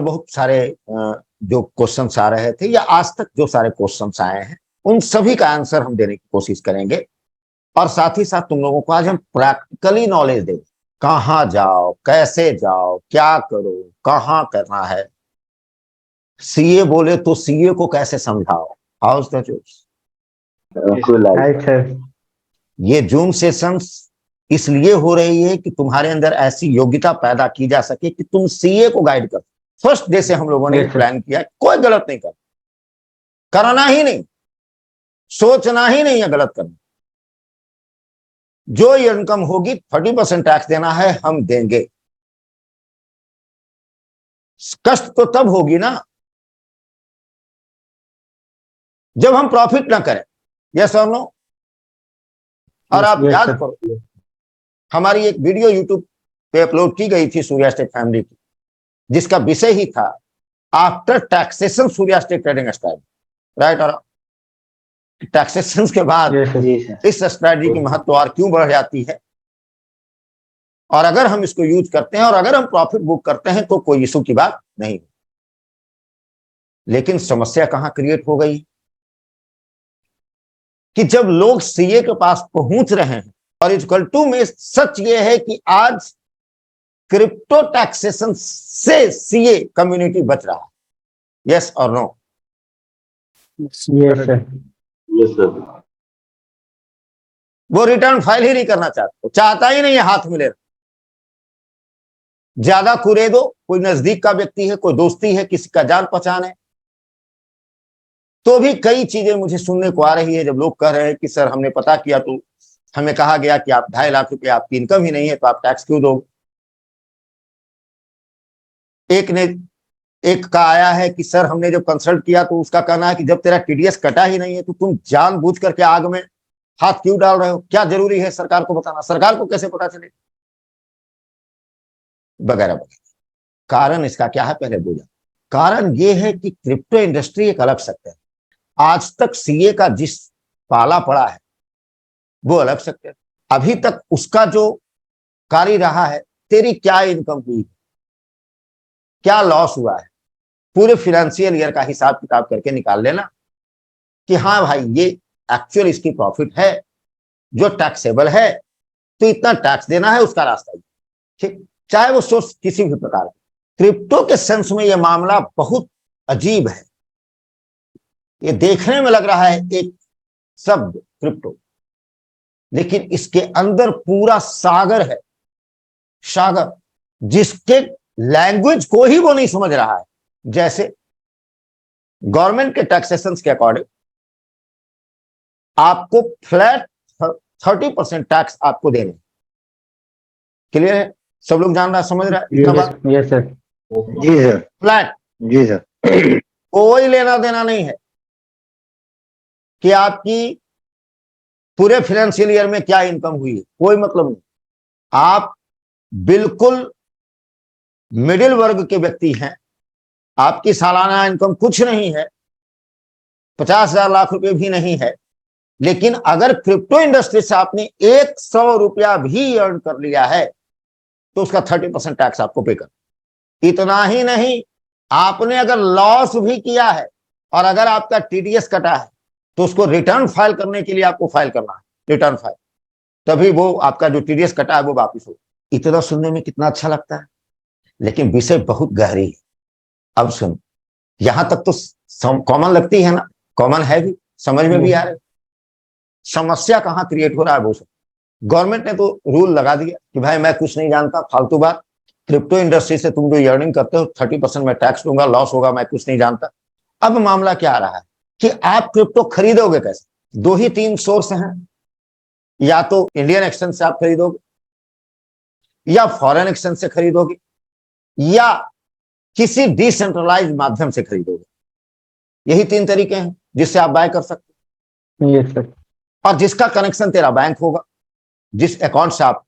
बहुत सारे जो क्वेश्चंस आ रहे थे या आज तक जो सारे क्वेश्चंस आए हैं उन सभी का आंसर हम देने की कोशिश करेंगे, और साथ ही साथ तुम लोगों को आज हम प्रैक्टिकली नॉलेज देंगे। कहाँ जाओ, कैसे जाओ, क्या करो, कहाँ करना है। सीए बोले तो सीए को कैसे समझाओ। House the juice. ये जूम सेशंस इसलिए हो रही है कि तुम्हारे अंदर ऐसी योग्यता पैदा की जा सके कि तुम सीए को गाइड कर। फर्स्ट डे से हम लोगों ने प्लान किया, कोई गलत नहीं कर, करना ही नहीं, सोचना ही नहीं है गलत करना। जो इनकम होगी 30% टैक्स देना है, हम देंगे। कष्ट तो तब होगी ना जब हम प्रॉफिट ना करें। यस और नो। और आप याद करो, हमारी एक वीडियो यूट्यूब पे अपलोड की गई थी सूर्यास्टेक फैमिली की, जिसका विषय ही था आफ्टर टैक्सेशन सूर्यास्टेक ट्रेडिंग स्ट्रैटेजी। राइट। और टैक्सेशन के बाद इस स्ट्रैटेजी की महत्व और क्यों बढ़ जाती है, और अगर हम इसको यूज करते हैं और अगर हम प्रॉफिट बुक करते हैं तो कोई इशू की बात नहीं। लेकिन समस्या कहां क्रिएट हो गई कि जब लोग सीए के पास पहुंच रहे हैं, और इक्वल टू में सच ये है कि आज क्रिप्टो टैक्सेशन से सीए कम्युनिटी बच रहा है। यस और नो। Yes sir. वो रिटर्न फाइल ही नहीं करना चाहता, चाहता ही नहीं है हाथ में ले। ज्यादा कुरेदो, कोई नजदीक का व्यक्ति है, कोई दोस्ती है, किसी का जान पहचान है, तो भी कई चीजें मुझे सुनने को आ रही है। जब लोग कह रहे हैं कि सर हमने पता किया तो हमें कहा गया कि आप 2.5 लाख रुपए आपकी इनकम ही नहीं है, तो आप टैक्स क्यों दोगे। एक का आया है कि सर हमने जब कंसल्ट किया तो उसका कहना है कि जब तेरा टीडीएस कटा ही नहीं है तो तुम जानबूझ करके आग में हाथ क्यों डाल रहे हो, क्या जरूरी है सरकार को बताना, सरकार को कैसे पता चले, वगैरह वगैरह। कारण इसका क्या है, पहले बोला। कारण यह है कि क्रिप्टो इंडस्ट्री एक अलग सेक्टर है। आज तक सीए का जिस पाला पड़ा है वो अलग सेक्टर। अभी तक उसका जो कार्य रहा है, तेरी क्या इनकम हुई, क्या लॉस हुआ है, पूरे फाइनेंशियल ईयर का हिसाब किताब करके निकाल लेना कि हाँ भाई ये एक्चुअल इसकी प्रॉफिट है जो टैक्सेबल है, तो इतना टैक्स देना है, उसका रास्ता ही। ठीक, चाहे वो सोर्स किसी भी प्रकार का। क्रिप्टो के सेंस में यह मामला बहुत अजीब है। ये देखने में लग रहा है एक शब्द क्रिप्टो, लेकिन इसके अंदर पूरा सागर है, सागर, जिसके लैंग्वेज को ही वो नहीं समझ रहा है। जैसे गवर्नमेंट के टैक्सेशन के अकॉर्डिंग आपको फ्लैट 30% टैक्स आपको देने। क्लियर है, सब लोग जान रहा, समझ रहा है। Yes sir. जी सर। फ्लैट। जी सर। कोई लेना देना नहीं है कि आपकी पूरे फाइनेंशियल ईयर में क्या इनकम हुई है, कोई मतलब नहीं। आप बिल्कुल मिडिल वर्ग के व्यक्ति हैं, आपकी सालाना इनकम कुछ नहीं है, 50,000 लाख रुपए भी नहीं है, लेकिन अगर क्रिप्टो इंडस्ट्री से आपने 100 रुपया भी अर्न कर लिया है तो उसका 30% टैक्स आपको पे कर। इतना ही नहीं, आपने अगर लॉस भी किया है और अगर आपका टीडीएस कटा है तो उसको रिटर्न फाइल करने के लिए आपको फाइल करना है, रिटर्न फाइल, तभी वो आपका जो टीडीएस कटा है वो वापिस हो। इतना सुनने में कितना अच्छा लगता है, लेकिन विषय बहुत गहरी है। अब सुन, यहां तक तो कॉमन लगती है ना, कॉमन है भी, समझ में भी आ रहा है। समस्या कहां क्रिएट हो रहा है वो सब। गवर्नमेंट ने तो रूल लगा दिया कि भाई मैं कुछ नहीं जानता, फालतू बात, क्रिप्टो इंडस्ट्री से तुम जो अर्निंग करते हो 30% मैं टैक्स दूंगा, लॉस होगा, मैं कुछ नहीं जानता। अब मामला क्या आ रहा है कि आप क्रिप्टो खरीदोगे कैसे। 2 ही 3 सोर्स हैं, या तो इंडियन एक्सचेंज से आप खरीदोगे, या फॉरेन एक्सचेंज से खरीदोगे, या किसी डिसेंट्रलाइज माध्यम से खरीदोगे। यही 3 तरीके हैं जिससे आप बाय कर सकते हो। Yes sir. और जिसका कनेक्शन तेरा बैंक होगा, जिस अकाउंट से आप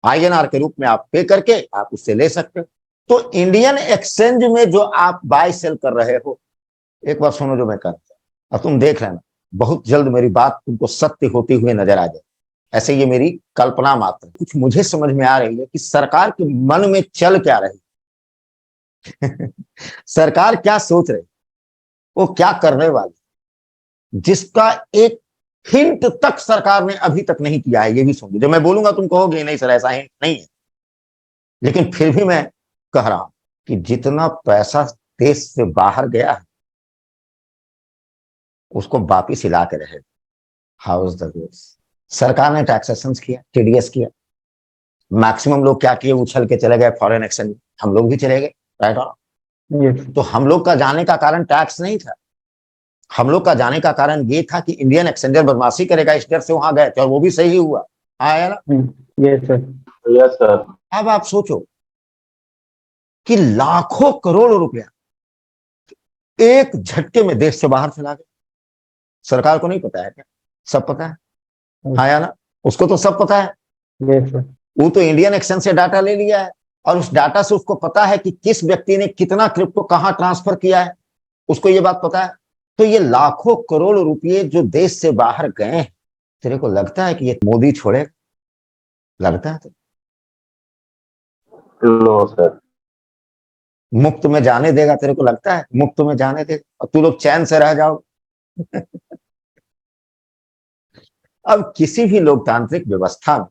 आईएनआर के रूप में आप पे करके आप उससे ले सकते हो। तो इंडियन एक्सचेंज में जो आप बाय सेल कर रहे हो, एक बार सुनो जो मैं कर रहा हूं, और तुम देख लेना, बहुत जल्द मेरी बात तुमको सत्य होती हुई नजर आ जाए। ऐसे ये मेरी कल्पना मात्र, कुछ मुझे समझ में आ रही है कि सरकार के मन में चल क्या रही। सरकार क्या सोच रही, वो क्या करने वाली, जिसका एक हिंट तक सरकार ने अभी तक नहीं किया है, ये भी समझो। जब मैं बोलूंगा तुम कहोगे नहीं सर ऐसा हिंट नहीं है, लेकिन फिर भी मैं कह रहा हूं कि जितना पैसा देश से बाहर गया है उसको वापिस हिला के रहे। House the rules. सरकार ने टैक्सेशन किया, टीडीएस किया, मैक्सिमम लोग क्या किए, उछल के चले गए फॉरेन एक्सचेंज। हम लोग भी चले गए, राइट। तो हम लोग का जाने का कारण टैक्स नहीं था, हम लोग का जाने का कारण ये था कि इंडियन एक्सचेंजर बदमाशी करेगा, इस डर से वहां गए थे, और वो भी सही हुआ, आया ना। Yes sir. Yes sir. अब आप सोचो कि लाखों करोड़ रुपया एक झटके में देश से बाहर चला गया। सरकार को नहीं पता है क्या? सब पता है, आया ना। उसको तो सब पता है। Yes sir. वो तो इंडियन एक्सचेंज से डाटा ले लिया है, और उस डाटा से उसको पता है कि किस व्यक्ति ने कितना क्रिप्टो कहां ट्रांसफर किया है, उसको ये बात पता है। तो ये लाखों करोड़ रुपए जो देश से बाहर गए हैं, तेरे को लगता है कि ये मोदी छोड़ेगा? लगता है? तो नो सर। मुफ्त में जाने देगा? तेरे को लगता है मुफ्त में जाने देगा और तू लोग चैन से रह जाओ? अब किसी भी लोकतांत्रिक व्यवस्था में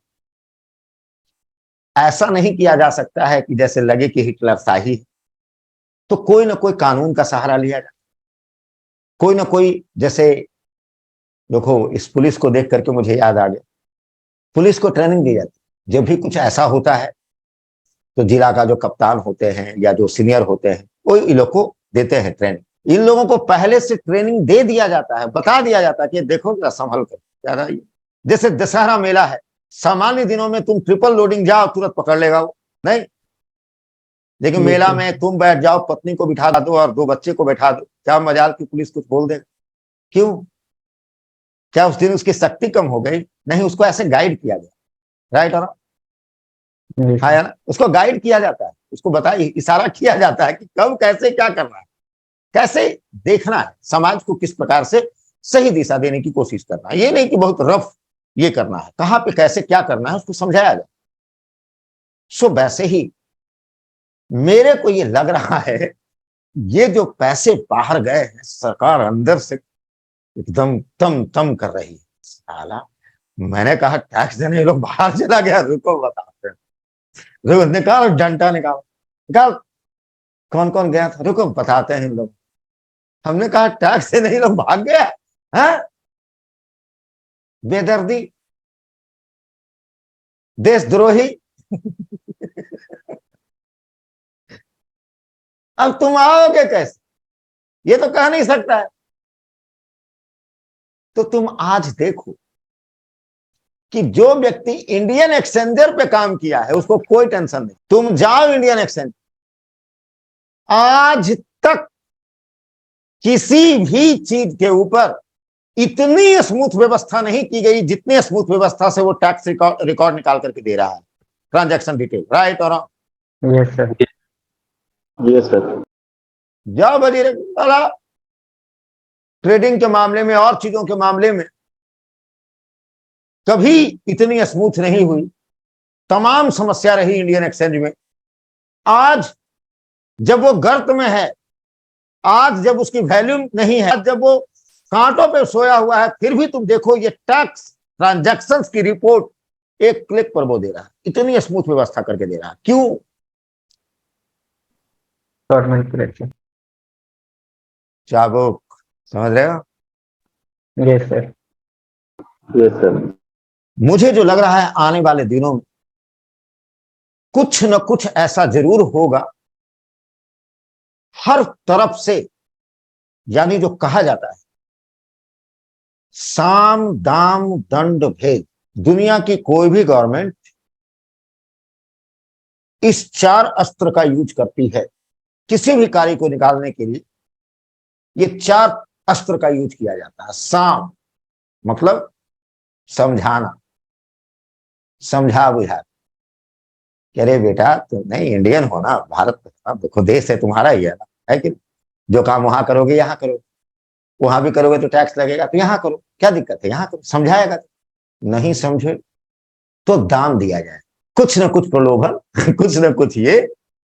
ऐसा नहीं किया जा सकता है कि जैसे लगे कि हिटलर शाही है, तो कोई ना कोई कानून का सहारा लिया जाए, कोई ना कोई। जैसे देखो, इस पुलिस को देख करके मुझे याद आ गया, पुलिस को ट्रेनिंग दी जाती, जब भी कुछ ऐसा होता है तो जिला का जो कप्तान होते हैं या जो सीनियर होते हैं वो इन लोग को देते हैं ट्रेनिंग। इन लोगों को पहले से ट्रेनिंग दे दिया जाता है, बता दिया जाता है कि देखो क्या संभल कर ज्यादा। जैसे दशहरा मेला है, सामान्य दिनों में तुम ट्रिपल लोडिंग जाओ तुरंत पकड़ लेगा वो, नहीं। लेकिन मेला में तुम बैठ जाओ, पत्नी को बिठा दो और 2 बच्चे को बैठा दो, क्या मजाल की पुलिस कुछ बोल देगा? क्यों? क्या उस दिन उसकी शक्ति कम हो गई? नहीं, उसको ऐसे गाइड किया गया, राइट। और हाँ ना, उसको गाइड किया जाता है, उसको बताइए, इशारा किया जाता है कि कब कैसे क्या करना है, कैसे देखना है, समाज को किस प्रकार से सही दिशा देने की कोशिश करना है। ये नहीं कि बहुत रफ ये करना है, कहां पे कैसे क्या करना है उसको समझाया जाए। सो वैसे ही मेरे को ये लग रहा है, ये जो पैसे बाहर गए हैं, सरकार अंदर से एकदम तम तम कर रही है। साला, मैंने कहा टैक्स देने ये लोग बाहर चला गया, रुको बताते हैं। रुको, निकाल डंडा, निकाल निकाल, कौन कौन गया था, रुको बताते हैं इन लोग। हमने कहा टैक्स देने ये लोग भाग गया है, बेदर्दी, देशद्रोही। अब तुम आओगे कैसे, ये तो कह नहीं सकता है। तो तुम आज देखो कि जो व्यक्ति इंडियन एक्सचेंजर पे काम किया है उसको कोई टेंशन नहीं। तुम जाओ इंडियन एक्सचेंज, आज तक किसी भी चीज के ऊपर इतनी स्मूथ व्यवस्था नहीं की गई जितनी स्मूथ व्यवस्था से वो टैक्स रिकॉर्ड निकाल करके दे रहा है, ट्रांजैक्शन डिटेल, राइट। और यस सर। Yes sir. जाओ वजीर वाला, ट्रेडिंग के मामले में और चीजों के मामले में कभी इतनी स्मूथ नहीं हुई। तमाम समस्या रही इंडियन एक्सचेंज में। आज जब वो गर्त में है, आज जब उसकी वैल्यू नहीं है, आज जब वो कांटों पे सोया हुआ है, फिर भी तुम देखो ये टैक्स ट्रांजैक्शंस की रिपोर्ट एक क्लिक पर वो दे रहा है, इतनी स्मूथ व्यवस्था करके दे रहा है। क्यों? Government correction. चाबुक, समझ रहे हो? Yes sir. Yes sir. मुझे जो लग रहा है आने वाले दिनों में कुछ न कुछ ऐसा जरूर होगा, हर तरफ से, यानी जो कहा जाता है साम दाम दंड भेद, दुनिया की कोई भी गवर्नमेंट इस 4 अस्त्र का यूज करती है किसी भी कार्य को निकालने के लिए। ये 4 अस्त्र का यूज किया जाता है। साम मतलब समझाना, समझा बुझा, अरे बेटा तुम नहीं इंडियन हो ना, भारत देखो देश है तुम्हारा ही है ना, है कि जो काम वहां करोगे यहां करो, वहां भी करोगे तो टैक्स लगेगा, तो यहां करो, क्या दिक्कत है, यहां करो। समझाएगा, नहीं समझे तो दाम दिया जाए, कुछ ना कुछ प्रलोभन, कुछ ना कुछ ये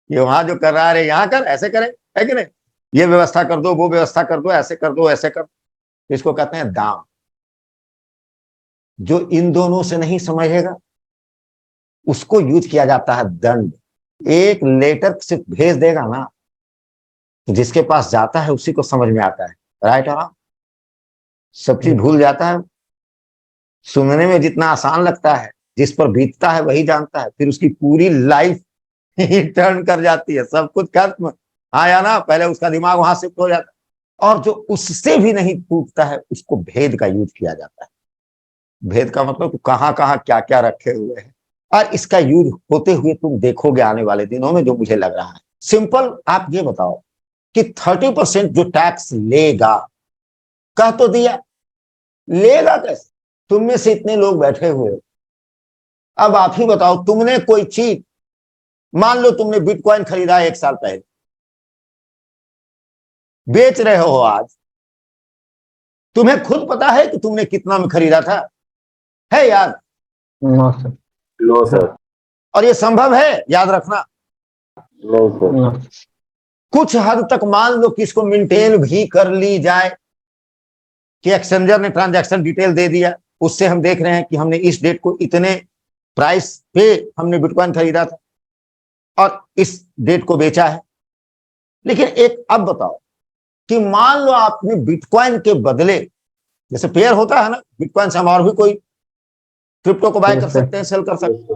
ये वहां जो कर रहा है यहाँ कर, ऐसे करे, है कि नहीं, ये व्यवस्था कर दो, वो व्यवस्था कर दो, ऐसे कर दो, ऐसे कर दो। इसको कहते हैं दाम। जो इन दोनों से नहीं समझेगा उसको यूज किया जाता है दंड। एक लेटर सिर्फ भेज देगा ना, तो जिसके पास जाता है उसी को समझ में आता है, राइट और सब चीज भूल जाता है। सुनने में जितना आसान लगता है, जिस पर बीतता है वही जानता है, फिर उसकी पूरी लाइफ ही टर्न कर जाती है, सब कुछ खत्म। हाँ या ना, पहले उसका दिमाग वहां शिफ्ट हो जाता है। और जो उससे भी नहीं टूटता है उसको भेद का यूज किया जाता है। भेद का मतलब कहां कहां क्या क्या रखे हुए हैं, और इसका यूज होते हुए तुम देखोगे आने वाले दिनों में, जो मुझे लग रहा है। सिंपल आप ये बताओ कि 30% जो टैक्स लेगा, कह तो दिया, लेगा कैसे? तुम में से इतने लोग बैठे हुए हो, अब आप ही बताओ, तुमने कोई चीज, मान लो तुमने बिटकॉइन खरीदा 1 साल पहले, बेच रहे हो आज, तुम्हें खुद पता है कि तुमने कितना में खरीदा था? है याद? No sir. No sir. और ये संभव है, याद रखना। No sir. नो। कुछ हद तक मान लो कि इसको मेंटेन भी कर ली जाए कि एक्सचेंजर ने ट्रांजैक्शन डिटेल दे दिया, उससे हम देख रहे हैं कि हमने इस डेट को इतने प्राइस पे हमने बिटकॉइन खरीदा था और इस डेट को बेचा है। लेकिन एक अब बताओ कि मान लो आपने बिटकॉइन के बदले, जैसे पेयर होता है ना, बिटकॉइन से हम और भी कोई क्रिप्टो को बाय कर सकते हैं, सेल कर सकते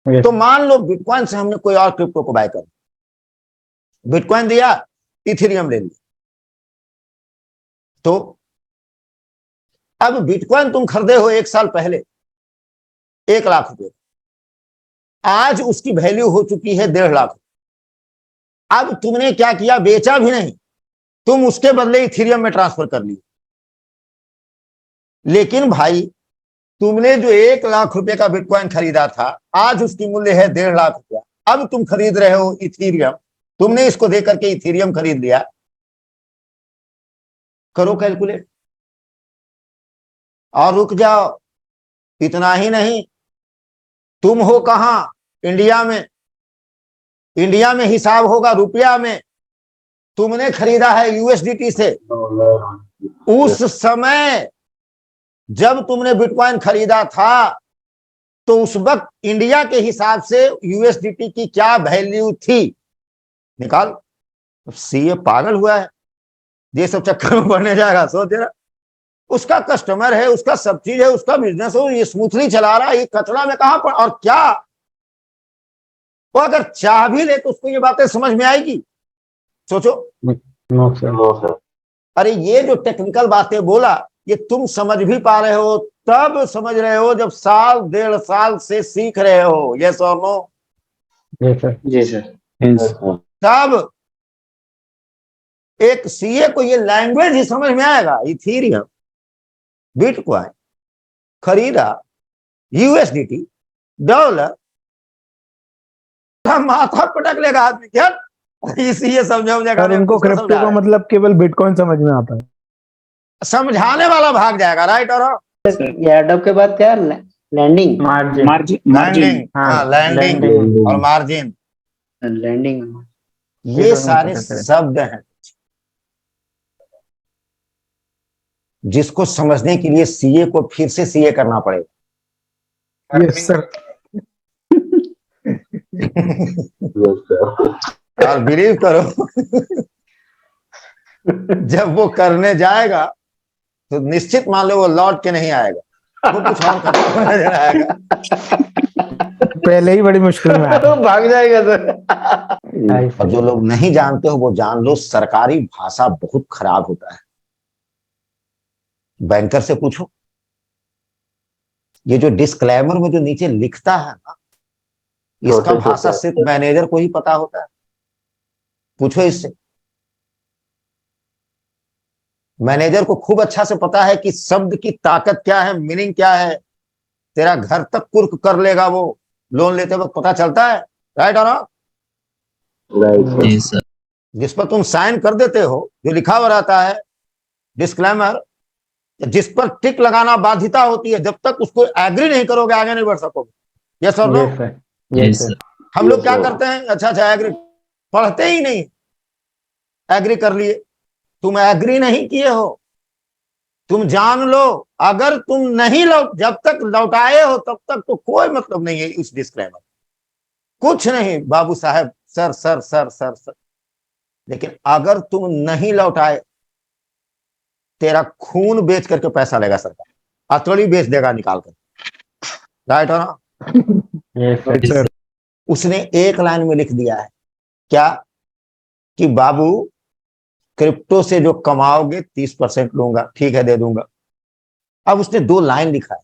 हैं। तो मान लो बिटकॉइन से हमने कोई और क्रिप्टो को बाय कर, बिटकॉइन दिया, इथेरियम ले लिया, तो अब बिटकॉइन तुम खरीदे हो 1 साल पहले 1 लाख रुपए, आज उसकी वैल्यू हो चुकी है 1.5 लाख। अब तुमने क्या किया? बेचा भी नहीं, तुम उसके बदले इथेरियम में ट्रांसफर कर लिए। लेकिन भाई, तुमने जो 1 लाख रुपए का बिटकॉइन खरीदा था, आज उसकी मूल्य है 1.5 लाख रुपया। अब तुम खरीद रहे हो इथेरियम, तुमने इसको देकर के इथेरियम खरीद लिया। करो कैलकुलेट और रुक जाओ। इतना ही नहीं, तुम हो कहां? इंडिया में। इंडिया में हिसाब होगा रुपया में। तुमने खरीदा है यूएसडीटी से। उस समय जब तुमने बिटकॉइन खरीदा था, तो उस वक्त इंडिया के हिसाब से यूएसडीटी की क्या वैल्यू थी? निकाल। सीए पागल हुआ है, ये सब चक्कर में पड़ने जाएगा, सोच जरा। उसका कस्टमर है, उसका सब चीज है, उसका बिजनेस हो, ये स्मूथली चला रहा है, ये कचरा में कहां पर और क्या? वो अगर चाह भी ले तो उसको ये बातें समझ में आएगी? सोचो। No sir. No sir. अरे ये जो टेक्निकल बातें बोला, ये तुम समझ भी पा रहे हो, तब समझ रहे हो जब 1.5 साल से सीख रहे हो। यस और नो? जी सर। जी सर। तब एक सीए को ये लैंग्वेज ही समझ में आएगा। इथेरियम, बिटकॉइन खरीदा, यूएसडीटी, डॉलर, माथा पटक लेगा आदमी। क्या इसीलिए समझाऊंगा। उनको क्रिप्टो का मतलब केवल बिटकॉइन समझ में आता है, समझाने वाला भाग जाएगा, राइट? और ये एडॉप के बाद क्या है? लैंडिंग। मार्जिन। लैंडिंग, हाँ, लैंडिंग और मार्जिन, लैंडिंग। ये सारे शब्द हैं जिसको समझने के लिए सीए को फिर से सीए करना पड़ेगा। Yes sir. और बिलीव करो, जब वो करने जाएगा तो निश्चित मान लो वो लौट के नहीं आएगा, वो कुछ और करके नजर आएगा। पहले ही बड़ी मुश्किल में तो भाग जाएगा सर। और जो लोग नहीं जानते हो वो जान लो, सरकारी भाषा बहुत खराब होता है। बैंकर से पूछो, ये जो डिस्क्लेमर में जो नीचे लिखता है ना, इसका भाषा सिर्फ मैनेजर को ही पता होता है। पूछो इससे। मैनेजर को खूब अच्छा से पता है कि शब्द की ताकत क्या है, मीनिंग क्या है। तेरा घर तक कुर्क कर लेगा वो, लोन लेते वक्त पता चलता है, राइट और राइट सर। जिस पर तुम साइन कर देते हो, जो लिखा हुआ रहता है डिस्क्लेमर, जिस पर टिक लगाना बाध्यता होती है, जब तक उसको एग्री नहीं करोगे आगे नहीं बढ़ सकोगे। यस और नो? Yes sir. हम लोग क्या करते हैं? अच्छा एग्री, पढ़ते ही नहीं, एग्री कर लिए। तुम एग्री नहीं किए हो, तुम जान लो, अगर तुम नहीं लौट, जब तक लौटाए हो तब तक तो कोई मतलब नहीं है इस डिस्क्लेमर, कुछ नहीं बाबू साहब, sir sir sir sir sir. लेकिन अगर तुम नहीं लौटाए, तेरा खून बेच करके पैसा लेगा सरकार, अतड़ी बेच देगा निकाल कर, राइट हो ना? Yes sir. सर उसने एक लाइन में लिख दिया है क्या, कि बाबू क्रिप्टो से जो कमाओगे 30% लूंगा, ठीक है दे दूंगा। अब उसने 2 लाइन लिखा है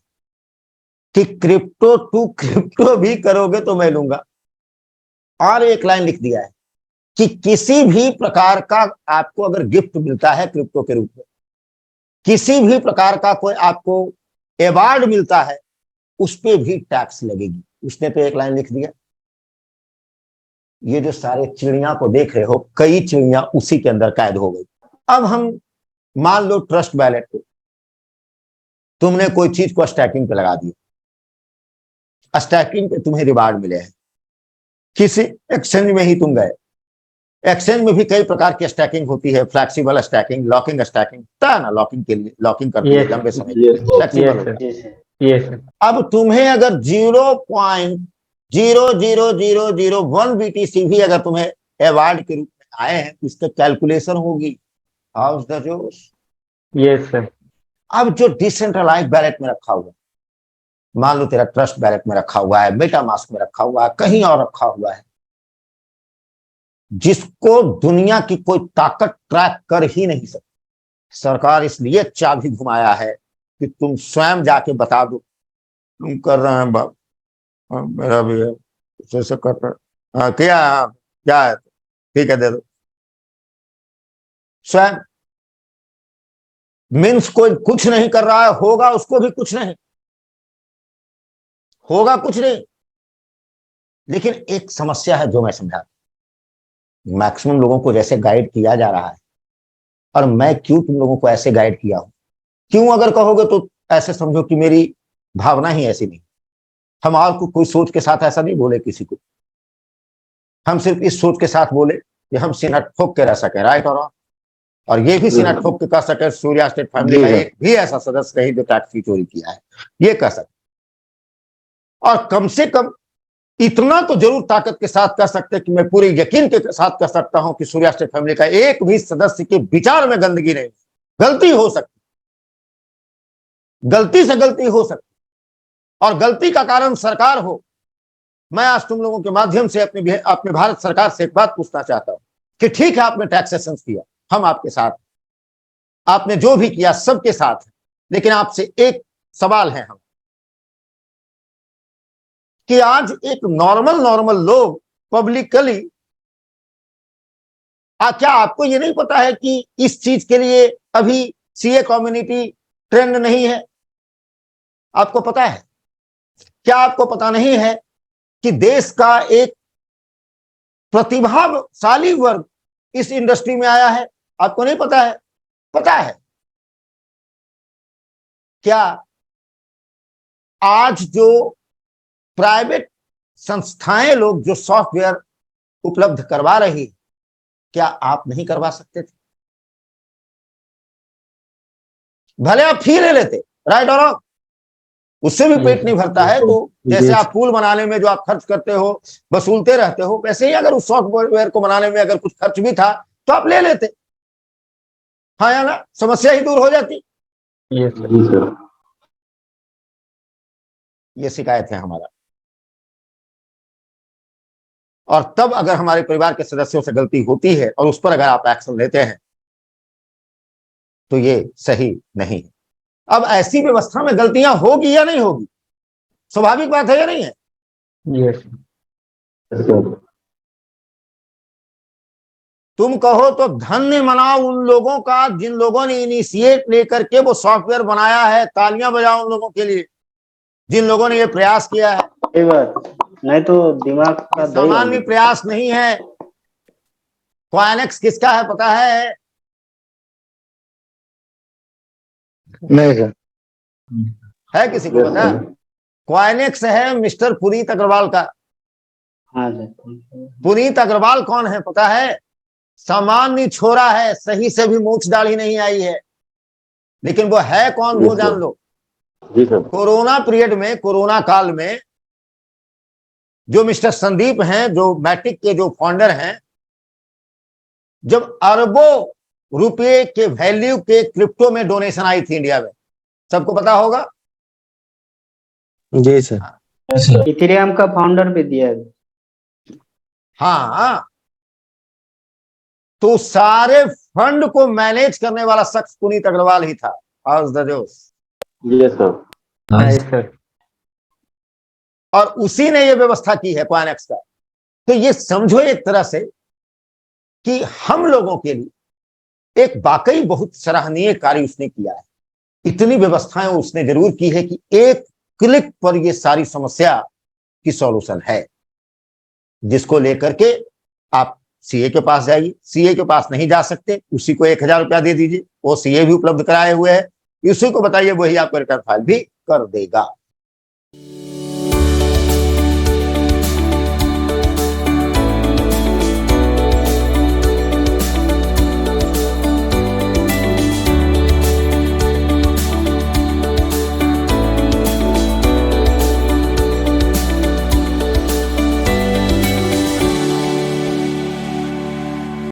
कि क्रिप्टो टू क्रिप्टो भी करोगे तो मैं लूंगा, और एक लाइन लिख दिया है कि किसी भी प्रकार का आपको अगर गिफ्ट मिलता है क्रिप्टो के रूप में, किसी भी प्रकार का कोई आपको अवार्ड मिलता है, उस पर भी टैक्स लगेगी। उसने तो एक लाइन लिख दिया। ये जो सारे चिड़िया को देख रहे हो, कई चिड़िया उसी के अंदर कैद हो गई। अब हम मान लो ट्रस्ट बैलेट को तुमने कोई चीज को स्टैकिंग पे लगा दिया, स्टैकिंग पे तुम्हें रिवार्ड मिले हैं, किसी एक्सचेंज में ही तुम गए, एक्सचेंज में भी कई प्रकार की स्टैकिंग होती है, फ्लेक्सिबल स्टैकिंग, लॉकिंग स्टैकिंग, होता है ना, लॉकिंग के लिए लॉकिंग करती है Yes. लंबे समय Yes. फ्लेक्सिबल यस होता है। सर। जी सर। Yes sir. अब तुम्हें अगर 0.00001 BTC भी अगर तुम्हें अवार्ड के रूप में आए हैं, तो इसका कैलकुलेशन होगी, हाउस द जोश। Yes sir. अब जो डिसेंट्रलाइज बैलेट में रखा हुआ, मान लो तेरा ट्रस्ट बैलेट में रखा हुआ है, मेटामास्क में रखा हुआ है, कहीं और रखा हुआ है, जिसको दुनिया की कोई ताकत ट्रैक कर ही नहीं सकती, सरकार इसलिए चाबी घुमाया है कि तुम स्वयं जाके बता दो तुम कर रहे हैं बाप, मेरा भी है, कैसे कर रहे हैं, क्या है, ठीक है दे दो। स्वयं मीन्स कोई कुछ नहीं कर रहा है, होगा उसको भी कुछ नहीं, होगा कुछ नहीं। लेकिन एक समस्या है जो मैं समझा, मैक्सिमम लोगों को जैसे गाइड किया जा रहा है, और मैं क्यों तुम लोगों को ऐसे गाइड किया हूं, क्यों अगर कहोगे तो ऐसे समझो कि मेरी भावना ही ऐसी नहीं, हम और कोई सोच के साथ ऐसा नहीं बोले किसी को, हम सिर्फ इस सोच के साथ बोले कि हम सीना ठोक के रह सके, राइट और ये भी सीना ठोक के कह सके सूर्या स्टेट फैमिली का एक भी ऐसा सदस्य नहीं जो टैक्स की चोरी किया है, ये कह सके। और कम से कम इतना तो जरूर ताकत के साथ कह सकते कि मैं पूरे यकीन के साथ कह सकता हूं कि सूर्या स्टेट फैमिली का एक भी सदस्य के विचार में गंदगी नहीं, गलती हो सकती, गलती से गलती हो सकती, और गलती का कारण सरकार हो। मैं आज तुम लोगों के माध्यम से अपने भारत सरकार से एक बात पूछना चाहता हूं कि ठीक है आपने टैक्सेशन किया, हम आपके साथ, आपने जो भी किया सबके साथ है, लेकिन आपसे एक सवाल है हम, कि आज एक नॉर्मल लोग पब्लिकली, क्या आपको ये नहीं पता है कि इस चीज के लिए अभी सीए कम्युनिटी ट्रेंड नहीं है? आपको पता है? क्या आपको पता नहीं है कि देश का एक प्रतिभाशाली वर्ग इस इंडस्ट्री में आया है? आपको नहीं पता है? पता है। क्या आज जो प्राइवेट संस्थाएं लोग जो सॉफ्टवेयर उपलब्ध करवा रही, क्या आप नहीं करवा सकते थे? भले आप फी ले लेते, राइट और रॉन्ग, उससे भी पेट नहीं भरता है। तो जैसे आप पुल बनाने में जो आप खर्च करते हो, वसूलते रहते हो, वैसे ही अगर उस सॉफ्टवेयर को बनाने में अगर कुछ खर्च भी था तो आप ले लेते, हाँ या ना, समस्या ही दूर हो जाती। यस जी सर। ये शिकायत है हमारा। और तब अगर हमारे परिवार के सदस्यों से गलती होती है और उस पर अगर आप एक्शन लेते हैं तो ये सही नहीं है। अब ऐसी व्यवस्था में गलतियां होगी या नहीं होगी? स्वाभाविक बात है या नहीं है? Yes sir. तुम कहो तो धन्य मनाओ उन लोगों का जिन लोगों ने इनिशिएट लेकर के वो सॉफ्टवेयर बनाया है, तालियां बजाओ उन लोगों के लिए जिन लोगों ने ये प्रयास किया है। सही बात, नहीं तो दिमाग का दही सामान्य प्रयास नहीं है। क्वाइनेक्स किसका है पता है? नहीं सर। है किसी को पता? क्वाइनेक्स है मिस्टर पुनीत अग्रवाल का। हाँ सर। पुनीत अग्रवाल कौन है पता है? सामान्य छोरा है, सही से भी मूछ दाढ़ी नहीं आई है, लेकिन वो है कौन वो जान लो। जी सर। कोरोना पीरियड में, कोरोना काल में जो मिस्टर संदीप हैं, जो मैट्रिक के जो फाउंडर हैं, जब अरबों रुपए के वैल्यू के क्रिप्टो में डोनेशन आई थी इंडिया में, सबको पता होगा। जी सर। इथेरियम का फाउंडर भी दिया है। हाँ, तो सारे फंड को मैनेज करने वाला शख्स पुनीत अग्रवाल ही था। हाउस द जोश। Yes sir. Nice sir. और उसी ने ये व्यवस्था की है कॉइनएक्स का। तो ये समझो एक तरह से कि हम लोगों के लिए एक वाकई बहुत सराहनीय कार्य उसने किया है। इतनी व्यवस्थाएं उसने जरूर की है कि एक क्लिक पर ये सारी समस्या की सॉल्यूशन है, जिसको लेकर के आप सीए के पास जाइए। सीए के पास नहीं जा सकते, उसी को 1000 रुपया दे दीजिए, वो सीए भी उपलब्ध कराए हुए है। उसी को बताइए, वही आपको रिटर्न फाइल भी कर देगा।